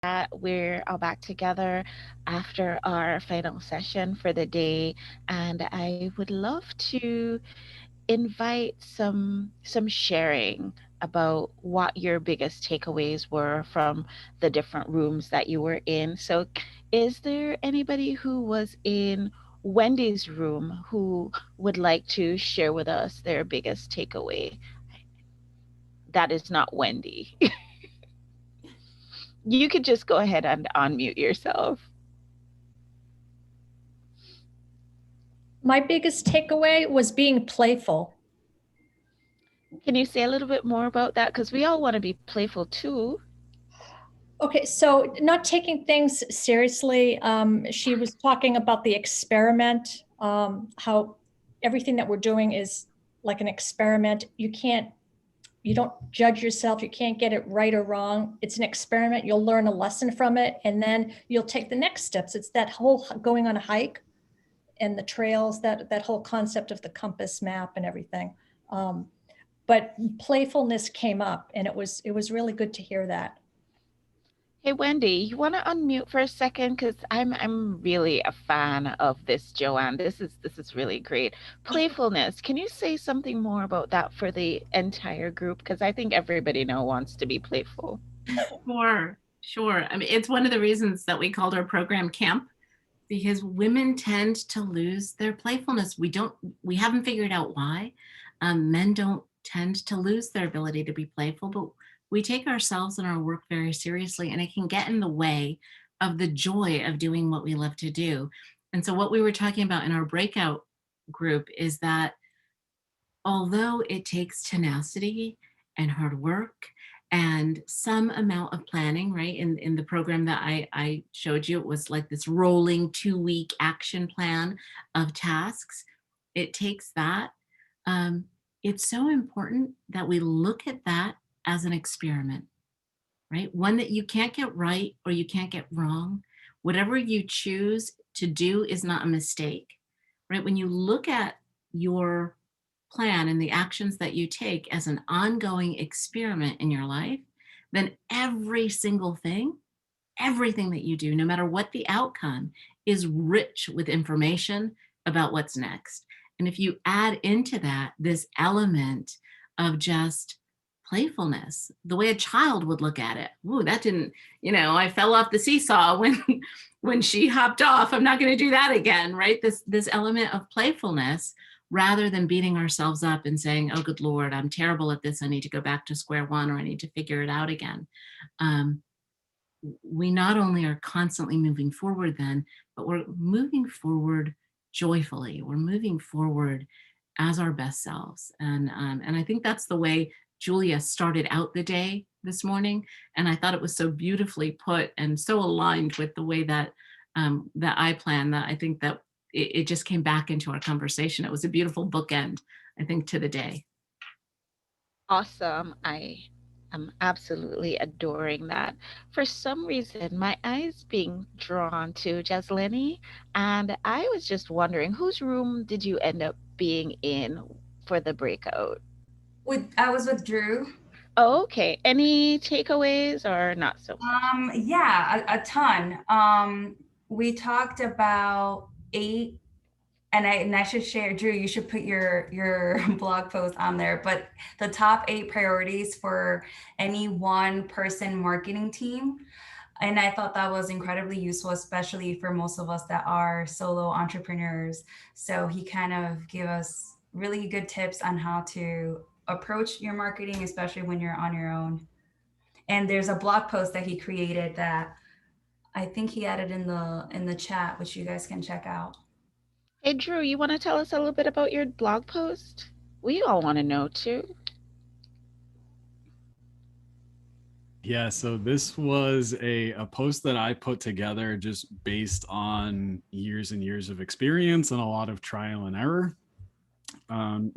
that we're all back together after our final session for the day, and I would love to invite some sharing about what your biggest takeaways were from the different rooms that you were in. So, is there anybody who was in Wendy's room who would like to share with us their biggest takeaway? That is not Wendy. You could just go ahead and unmute yourself. My biggest takeaway was being playful. Can you say a little bit more about that? Because we all want to be playful too. Okay, so not taking things seriously. She was talking about the experiment, how everything that we're doing is like an experiment. You don't judge yourself. You can't get it right or wrong. It's an experiment. You'll learn a lesson from it, and then you'll take the next steps. It's that whole going on a hike and the trails, that whole concept of the compass map and everything. But playfulness came up, and it was really good to hear that. Hey Wendy, you want to unmute for a second? Because I'm really a fan of this, Joanne. This is really great. Playfulness. Can you say something more about that for the entire group? Because I think everybody now wants to be playful. Sure, sure. I mean, it's one of the reasons that we called our program camp, because women tend to lose their playfulness. We haven't figured out why. Men don't tend to lose their ability to be playful, but we take ourselves and our work very seriously, and it can get in the way of the joy of doing what we love to do. And so, what we were talking about in our breakout group is that although it takes tenacity and hard work and some amount of planning, right? In the program that I showed you, it was like this rolling 2-week action plan of tasks. It takes that. Um, it's so important that we look at that as an experiment, right? One that you can't get right or you can't get wrong. Whatever you choose to do is not a mistake, right? When you look at your plan and the actions that you take as an ongoing experiment in your life, then every single thing, everything that you do, no matter what the outcome, is rich with information about what's next. And if you add into that this element of just playfulness, the way a child would look at it, ooh, that didn't, I fell off the seesaw when she hopped off. I'm not going to do that again, right? This element of playfulness, rather than beating ourselves up and saying, oh, good Lord, I'm terrible at this. I need to go back to square one, or I need to figure it out again. We not only are constantly moving forward then, but we're moving forward joyfully. We're moving forward as our best selves. And I think that's the way Julia started out the day this morning. And I thought it was so beautifully put and so aligned with the way that that I plan, that I think that it just came back into our conversation. It was a beautiful bookend, I think, to the day. Awesome. I am absolutely adoring that. For some reason, my eyes being drawn to Jaslini, and I was just wondering, whose room did you end up being in for the breakout? I was with Drew. Oh, okay. Any takeaways or not so much? Yeah, a ton. We talked about eight, and I should share, Drew, you should put your blog post on there, but the top 8 priorities for any one person marketing team. And I thought that was incredibly useful, especially for most of us that are solo entrepreneurs. So he kind of gave us really good tips on how to approach your marketing, especially when you're on your own. And there's a blog post that he created that I think he added in the chat, which you guys can check out. Hey, Drew, you want to tell us a little bit about your blog post? We all want to know too. Yeah, so this was a post that I put together just based on years and years of experience and a lot of trial and error.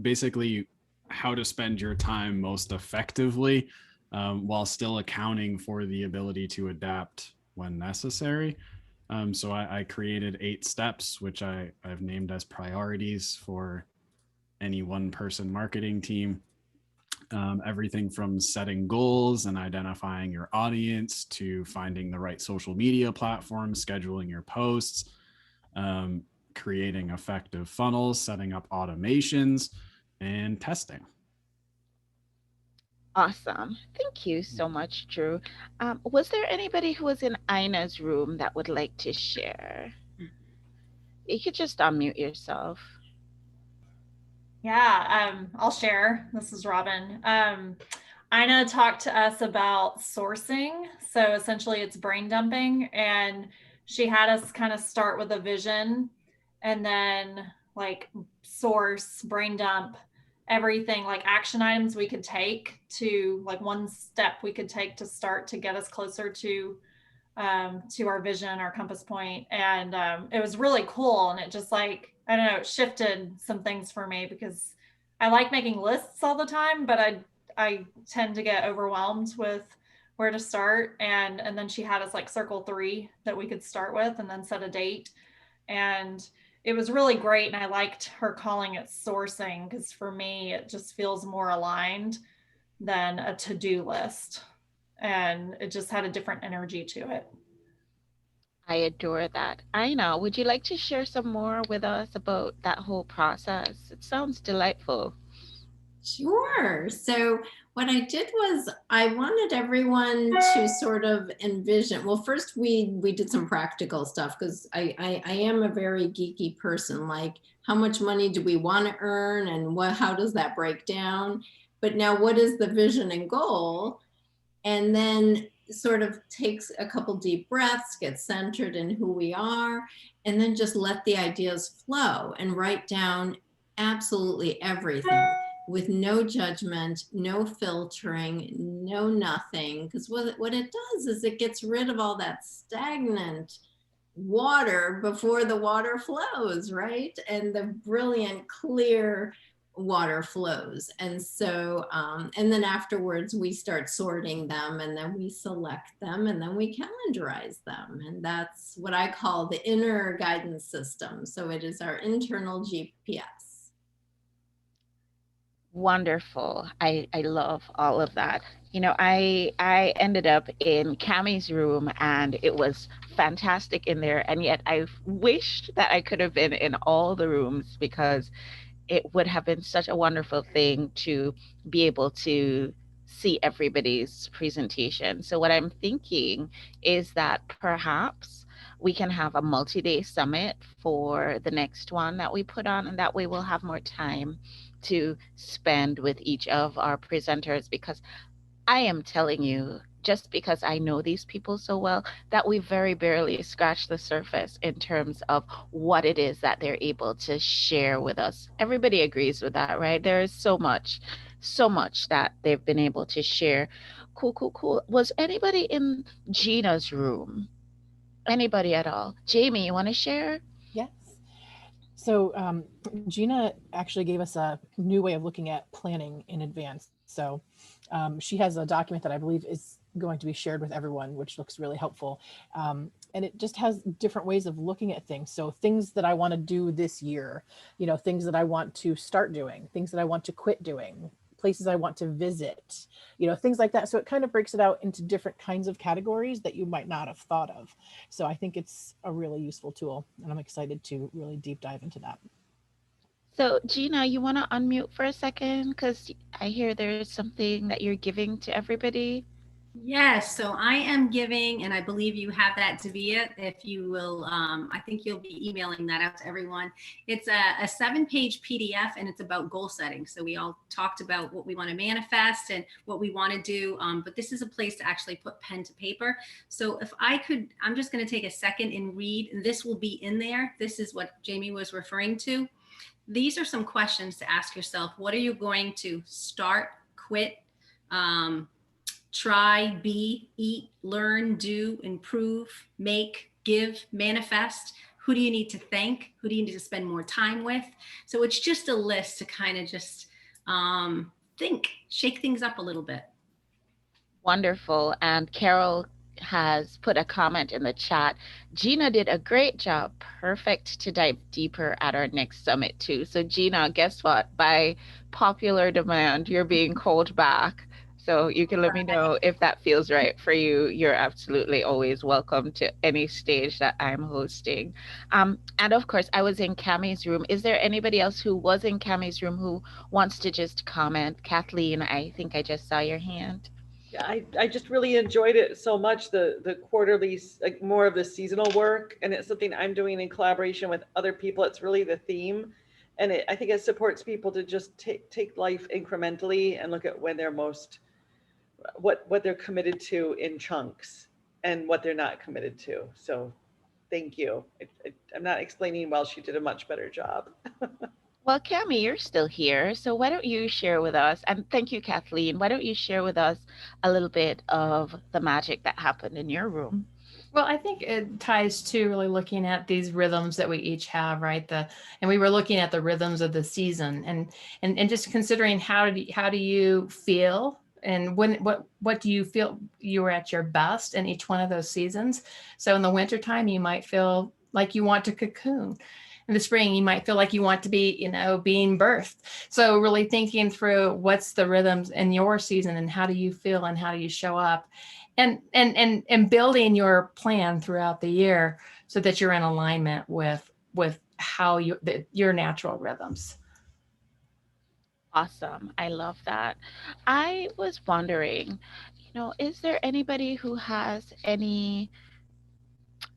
Basically, how to spend your time most effectively while still accounting for the ability to adapt when necessary. So I created 8 steps, which I've named as priorities for any one person marketing team. everything from setting goals and identifying your audience to finding the right social media platforms, scheduling your posts, creating effective funnels, setting up automations, and testing. Awesome. Thank you so much, Drew. Was there anybody who was in Ina's room that would like to share? You could just unmute yourself. Yeah, I'll share. This is Robin. Ina talked to us about sourcing. So essentially it's brain dumping, and she had us kind of start with a vision and then like source, brain dump, everything, like action items we could take to, like one step we could take to start to get us closer to our vision, our compass point. And it was really cool. And it just like, I don't know, it shifted some things for me because I like making lists all the time, but I tend to get overwhelmed with where to start. And then she had us like circle 3 that we could start with and then set a date. And it was really great. And I liked her calling it sourcing because for me, it just feels more aligned than a to-do list. And it just had a different energy to it. I adore that. Ina, would you like to share some more with us about that whole process? It sounds delightful. Sure. So what I did was I wanted everyone to sort of envision, well, first we did some practical stuff because I am a very geeky person, like how much money do we want to earn and how does that break down? But now what is the vision and goal? And then sort of takes a couple deep breaths, get centered in who we are, and then just let the ideas flow and write down absolutely everything with no judgment, no filtering, no nothing. Because what it does is it gets rid of all that stagnant water before the water flows, right? And the brilliant, clear water flows. And so, and then afterwards we start sorting them and then we select them and then we calendarize them. And that's what I call the inner guidance system. So it is our internal GPS. Wonderful. I love all of that. You know, I ended up in Cammie's room and it was fantastic in there. And yet I wished that I could have been in all the rooms because it would have been such a wonderful thing to be able to see everybody's presentation. So what I'm thinking is that perhaps we can have a multi-day summit for the next one that we put on, and that way we'll have more time to spend with each of our presenters, because I am telling you, just because I know these people so well, that we very barely scratch the surface in terms of what it is that they're able to share with us. Everybody agrees with that, right? There is so much that they've been able to share. Cool. Was anybody in Gina's room? Anybody at all? Jamie, you want to share? Yes. So Gina actually gave us a new way of looking at planning in advance. So she has a document that I believe is going to be shared with everyone, which looks really helpful. And it just has different ways of looking at things. So things that I want to do this year, you know, things that I want to start doing, things that I want to quit doing, places I want to visit, you know, things like that. So it kind of breaks it out into different kinds of categories that you might not have thought of. So I think it's a really useful tool, and I'm excited to really deep dive into that. So, Gina, you want to unmute for a second? Because I hear there's something that you're giving to everybody. Yes, so I am giving, and I believe you have that, Davia, if you will, I think you'll be emailing that out to everyone. It's a 7-page PDF, and it's about goal setting. So we all talked about what we want to manifest and what we want to do, but this is a place to actually put pen to paper. So if I could, I'm just going to take a second and read, and this will be in there. This is what Jamie was referring to. These are some questions to ask yourself. What are you going to start, quit, try, be, eat, learn, do, improve, make, give, manifest? Who do you need to thank? Who do you need to spend more time with? So it's just a list to kind of just think, shake things up a little bit. Wonderful. And Carol has put a comment in the chat. Gina did a great job. Perfect to dive deeper at our next summit too. So Gina, guess what? By popular demand, you're being called back. So you can let me know if that feels right for you. You're absolutely always welcome to any stage that I'm hosting. And of course, I was in Cammie's room. Is there anybody else who was in Cammie's room who wants to just comment? Kathleen, I think I just saw your hand. Yeah, I just really enjoyed it so much, the quarterly, like more of the seasonal work. And it's something I'm doing in collaboration with other people. It's really the theme. And I think it supports people to just take life incrementally and look at when they're most, what they're committed to in chunks and what they're not committed to. So thank you. I'm not explaining well. She did a much better job. Well, Cami, you're still here. So why don't you share with us, and thank you, Kathleen, why don't you share with us a little bit of the magic that happened in your room? Well, I think it ties to really looking at these rhythms that we each have, right? And we were looking at the rhythms of the season and just considering how do you feel and what do you feel you were at your best in each one of those seasons. So in the wintertime, you might feel like you want to cocoon. In the spring, you might feel like you want to be, being birthed. So really thinking through what's the rhythms in your season and how do you feel and how do you show up, and building your plan throughout the year so that you're in alignment with how your natural rhythms. Awesome. I love that. I was wondering, is there anybody who has any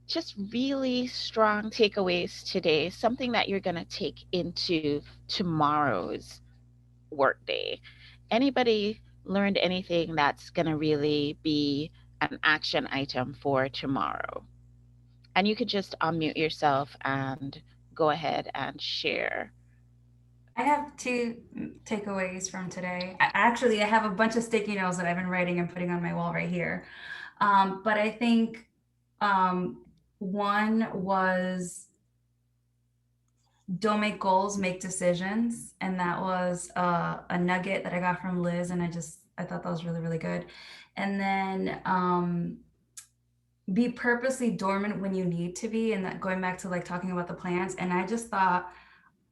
just really strong takeaways today, something that you're going to take into tomorrow's workday? Anybody learned anything that's going to really be an action item for tomorrow? And you could just unmute yourself and go ahead and share. I have 2 takeaways from today. Actually, I have a bunch of sticky notes that I've been writing and putting on my wall right here. But I think one was don't make goals, make decisions. And that was a nugget that I got from Liz. And I thought that was really, really good. And then be purposely dormant when you need to be. And that going back to like talking about the plants. And I just thought,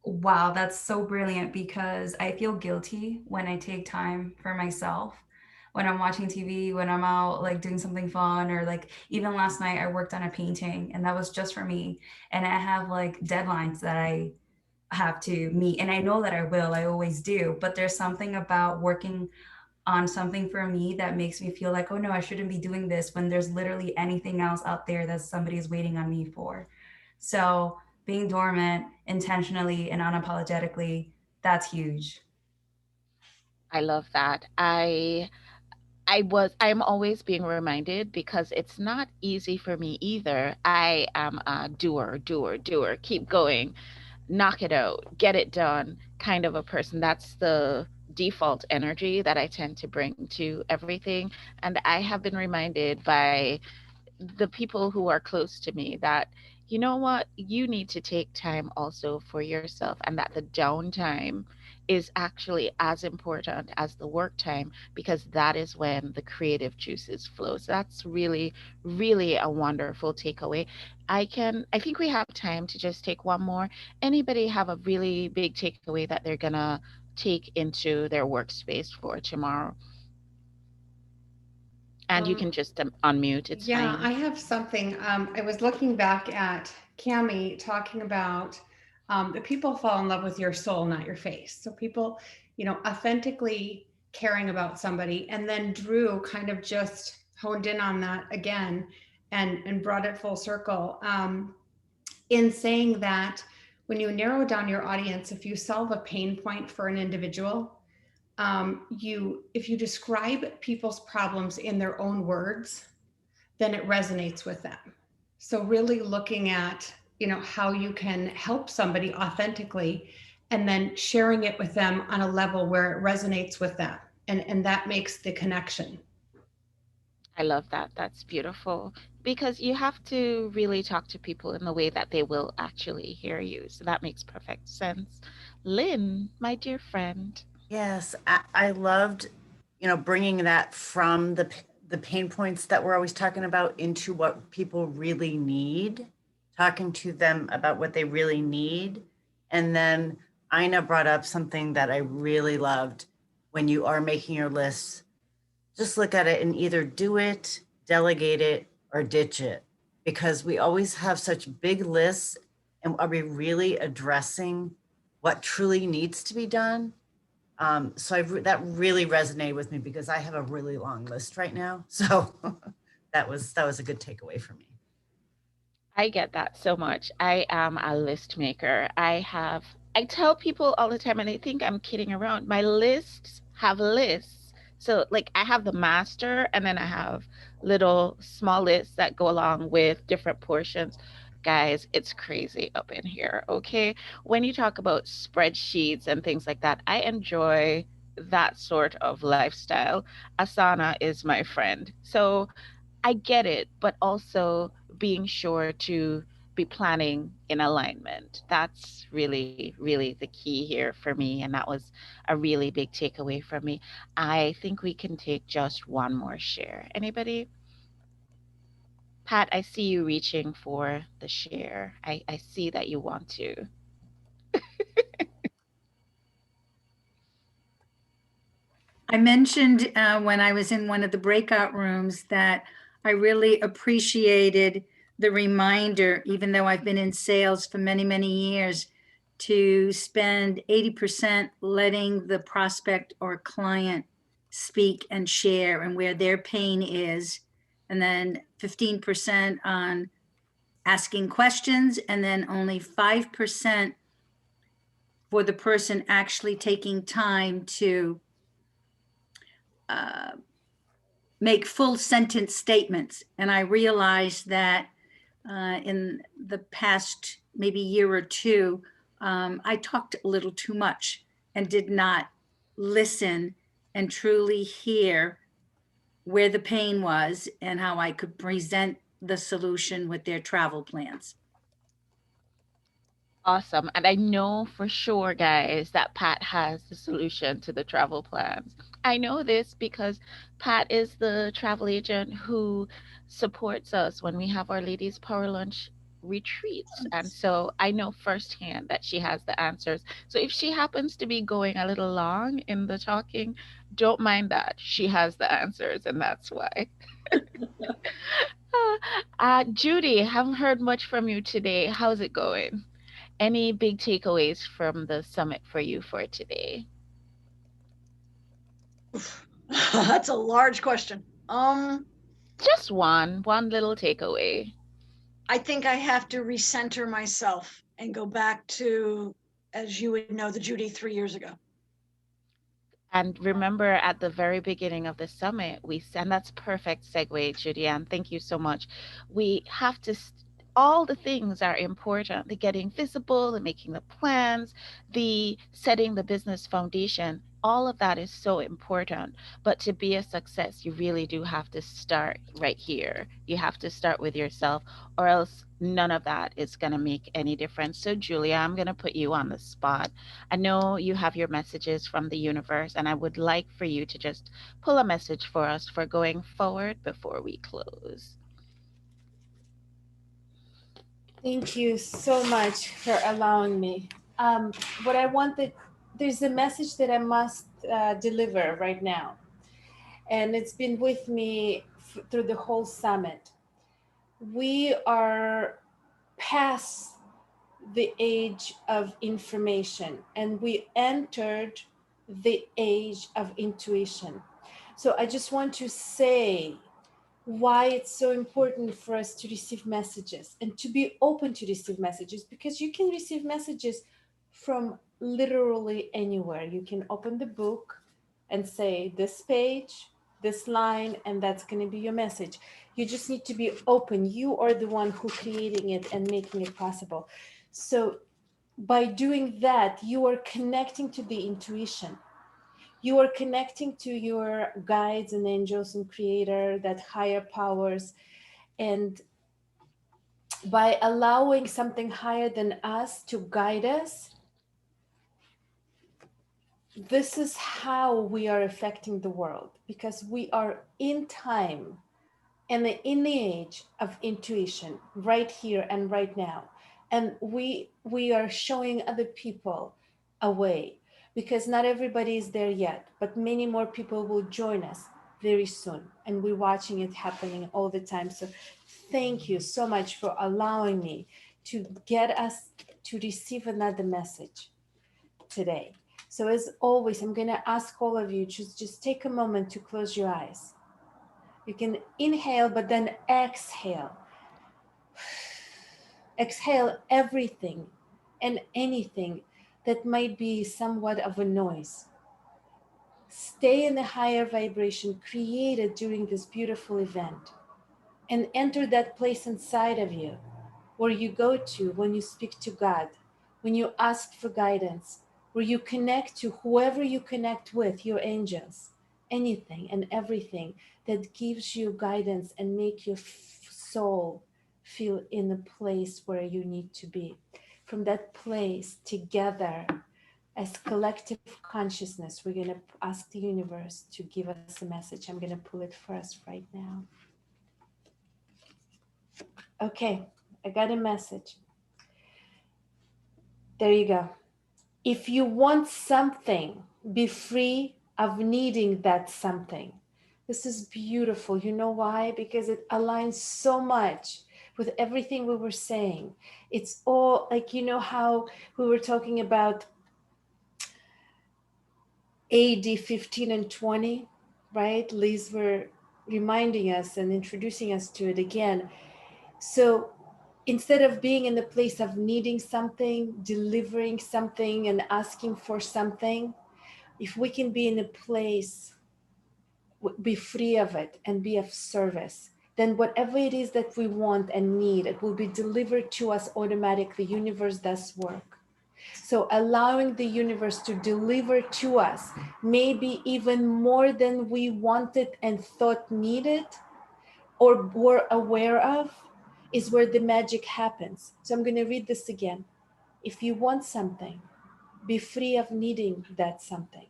wow, that's so brilliant because I feel guilty when I take time for myself. When I'm watching TV, when I'm out like doing something fun, or like even last night I worked on a painting and that was just for me. And I have like deadlines that I have to meet, and I know that I always do, but there's something about working on something for me that makes me feel like, oh no, I shouldn't be doing this when there's literally anything else out there that somebody is waiting on me for. So being dormant intentionally and unapologetically, that's huge. I love that. I'm always being reminded because it's not easy for me either. I am a doer, keep going, knock it out, get it done kind of a person. That's the default energy that I tend to bring to everything. And I have been reminded by the people who are close to me that, you know what, you need to take time also for yourself, and that the downtime is actually as important as the work time, because that is when the creative juices flow. So that's really, really a wonderful takeaway. I think we have time to just take one more. Anybody have a really big takeaway that they're gonna take into their workspace for tomorrow? And you can just unmute. It's yeah, fine. I have something. I was looking back at Cami talking about that people fall in love with your soul, not your face. So people, authentically caring about somebody. And then Drew kind of just honed in on that again and brought it full circle in saying that when you narrow down your audience, if you solve a pain point for an individual, if you describe people's problems in their own words, then it resonates with them. So really looking at, how you can help somebody authentically and then sharing it with them on a level where it resonates with them. And that makes the connection. I love that. That's beautiful, because you have to really talk to people in the way that they will actually hear you. So that makes perfect sense. Lynn, my dear friend. Yes, I loved, bringing that from the the pain points that we're always talking about into what people really need, talking to them about what they really need. And then Ina brought up something that I really loved. When you are making your lists, just look at it and either do it, delegate it, or ditch it. Because we always have such big lists, and are we really addressing what truly needs to be done? So that really resonated with me because I have a really long list right now. So that was a good takeaway for me. I get that so much. I am a list maker. I tell people all the time, and they think I'm kidding around. My lists have lists. So, like, I have the master, and then I have little small lists that go along with different portions. Guys, it's crazy up in here, okay? When you talk about spreadsheets and things like that, I enjoy that sort of lifestyle. Asana is my friend. So, I get it, but also being sure to be planning in alignment. That's really, really the key here for me. And that was a really big takeaway for me. I think we can take just one more share. Anybody? Pat, I see you reaching for the share. I see that you want to. I mentioned when I was in one of the breakout rooms that I really appreciated the reminder, even though I've been in sales for many, many years, to spend 80% letting the prospect or client speak and share and where their pain is, and then 15% on asking questions, and then only 5% for the person actually taking time to make full sentence statements. And I realized that in the past maybe year or two, I talked a little too much and did not listen and truly hear where the pain was and how I could present the solution with their travel plans. Awesome. And I know for sure, guys, that Pat has the solution to the travel plans. I know this because Pat is the travel agent who supports us when we have our ladies' power lunch retreats. And so I know firsthand that she has the answers. So if she happens to be going a little long in the talking, don't mind that. She has the answers, and that's why. Judy, haven't heard much from you today. How's it going? Any big takeaways from the summit for you for today? That's a large question. Just one little takeaway. I think I have to recenter myself and go back to, as you would know, the Judy 3 years ago. And remember, at the very beginning of the summit, and that's perfect segue, Julianne. Thank you so much. We have to, all the things are important. The getting visible, the making the plans, the setting the business foundation. All of that is so important. But to be a success, you really do have to start right here. You have to start with yourself, or else none of that is going to make any difference. So, Julia, I'm going to put you on the spot. I know you have your messages from the universe, and I would like for you to just pull a message for us for going forward before we close. Thank you so much for allowing me. What I wanted, there's a message that I must deliver right now. And it's been with me through the whole summit. We are past the age of information, and we entered the age of intuition. So I just want to say why it's so important for us to receive messages and to be open to receive messages, because you can receive messages from literally anywhere. You can open the book and say this page, this line, and that's going to be your message. You just need to be open. You are the one who creating it and making it possible. So by doing that, you are connecting to the intuition. You are connecting to your guides and angels and creator, that higher powers. And by allowing something higher than us to guide us, this is how we are affecting the world, because we are in time and in the age of intuition right here and right now, and we are showing other people a way, because not everybody is there yet, but many more people will join us very soon, and we're watching it happening all the time. So thank you so much for allowing me to get us to receive another message today. So as always, I'm going to ask all of you to just take a moment to close your eyes. You can inhale, but then exhale. Exhale everything and anything that might be somewhat of a noise. Stay in the higher vibration created during this beautiful event, and enter that place inside of you where you go to when you speak to God, when you ask for guidance, where you connect to whoever you connect with, your angels, anything and everything that gives you guidance and make your soul feel in the place where you need to be. From that place, together, as collective consciousness, we're going to ask the universe to give us a message. I'm going to pull it first right now. Okay, I got a message. There you go. If you want something, be free of needing that something. This is beautiful. You know why? Because it aligns so much with everything we were saying. It's all like, you know how we were talking about AD 15 and 20, right? Liz were reminding us and introducing us to it again. So instead of being in the place of needing something, delivering something, and asking for something, if we can be in a place, be free of it and be of service, then whatever it is that we want and need, it will be delivered to us automatically. The universe does work. So allowing the universe to deliver to us, maybe even more than we wanted and thought needed or were aware of, is where the magic happens. So I'm going to read this again. If you want something, be free of needing that something.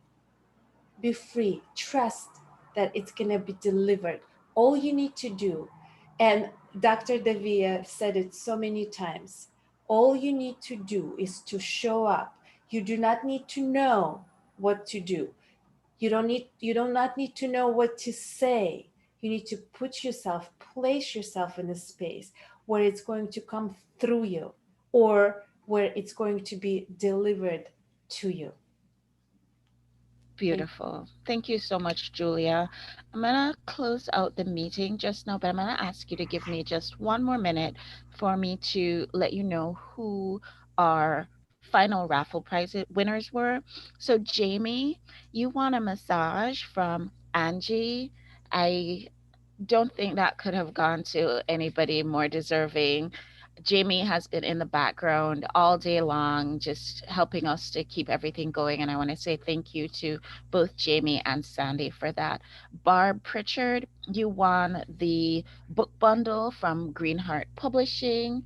Be free. Trust that it's going to be delivered. All you need to do, and Dr. Davia said it so many times, all you need to do is to show up. You do not need to know what to do. You do not need to know what to say. You need to put yourself, place yourself in a space where it's going to come through you, or where it's going to be delivered to you. Beautiful. Thank you so much, Julia. I'm going to close out the meeting just now, but I'm going to ask you to give me just one more minute for me to let you know who our final raffle prize winners were. So, Jamie, you won a massage from Angie. I don't think that could have gone to anybody more deserving. Jamie has been in the background all day long, just helping us to keep everything going. And I want to say thank you to both Jamie and Sandy for that. Barb Pritchard, you won the book bundle from Greenheart Publishing.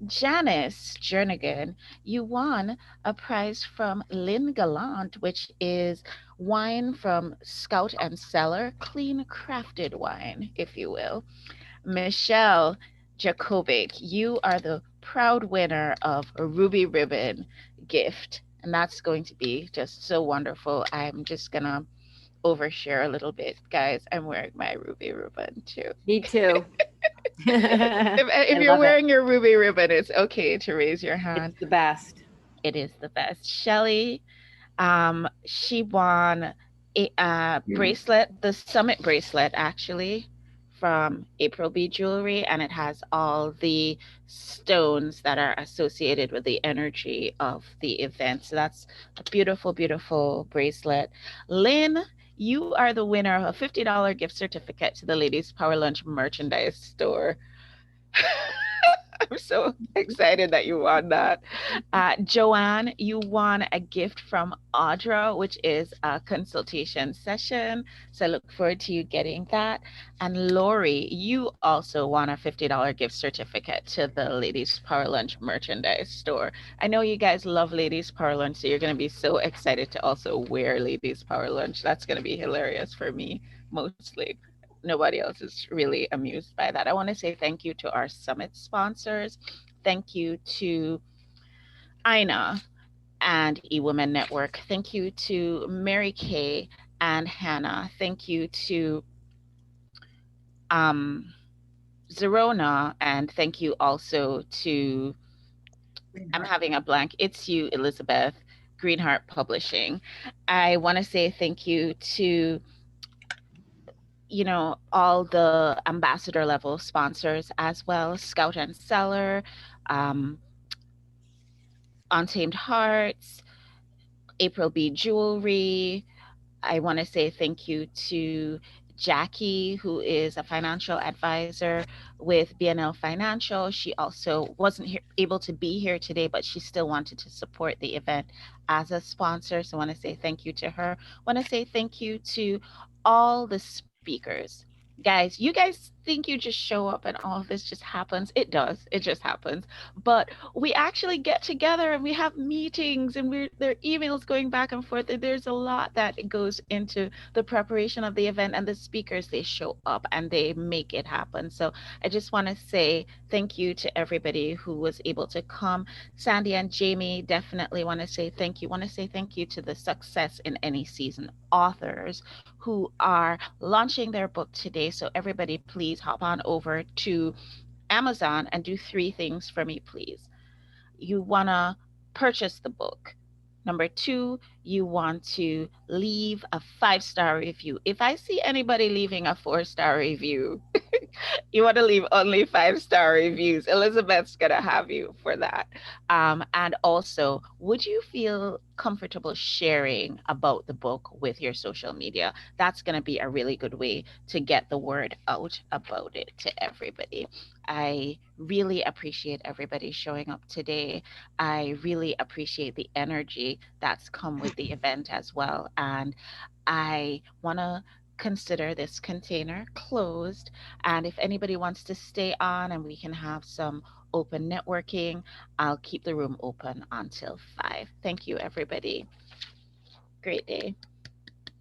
Janice Jernigan, you won a prize from Lynn Gallant, which is wine from Scout and Cellar, clean crafted wine, if you will. Michelle Jakovic, you are the proud winner of a Ruby Ribbon gift. And that's going to be just so wonderful. I'm just going to overshare a little bit. Guys, I'm wearing my Ruby Ribbon too. Me too. If you're wearing your Ruby Ribbon, it's okay to raise your hand. It's the best. It is the best. Shelly, she won a bracelet, the Summit bracelet actually, from April B Jewelry, and it has all the stones that are associated with the energy of the event. So that's a beautiful, beautiful bracelet. Lynn, you are the winner of a $50 gift certificate to the Ladies Power Lunch merchandise store. I'm so excited that you won that. Joanne, you won a gift from Audra, which is a consultation session. So I look forward to you getting that. And Lori, you also won a $50 gift certificate to the Ladies Power Lunch merchandise store. I know you guys love Ladies Power Lunch, so you're going to be so excited to also wear Ladies Power Lunch. That's going to be hilarious for me, mostly. Nobody else is really amused by that. I want to say thank you to our summit sponsors. Thank you to Aina and eWomen Network. Thank you to Mary Kay and Hannah. Thank you to um, Zerona, and thank you also to, I'm having a blank, it's you, Elizabeth, Greenheart Publishing. I want to say thank you to, all the ambassador level sponsors as well, Scout and Cellar, um, Untamed Hearts, April B Jewelry. I want to say thank you to Jackie, who is a financial advisor with BNL Financial. She also wasn't able to be here today, but she still wanted to support the event as a sponsor. So I want to say thank you to her. I want to say thank you to all the speakers. Guys, you guys think you just show up and all of this just happens. It does. It just happens. But we actually get together and we have meetings and there are emails going back and forth. There's a lot that goes into the preparation of the event, and the speakers, they show up and they make it happen. So I just want to say thank you to everybody who was able to come. Sandy and Jamie, definitely want to say thank you. Want to say thank you to the Success in Any Season authors who are launching their book today. So everybody, please hop on over to Amazon and do 3 things for me, please. You want to purchase the book. Number 2, you want to leave a 5-star review. If I see anybody leaving a 4-star review, you want to leave only 5-star reviews. Elizabeth's going to have you for that. And also, would you feel comfortable sharing about the book with your social media? That's going to be a really good way to get the word out about it to everybody. I really appreciate everybody showing up today. I really appreciate the energy that's come with the event as well. And I want to consider this container closed. And if anybody wants to stay on and we can have some open networking, I'll keep the room open until 5. Thank you, everybody. Great day.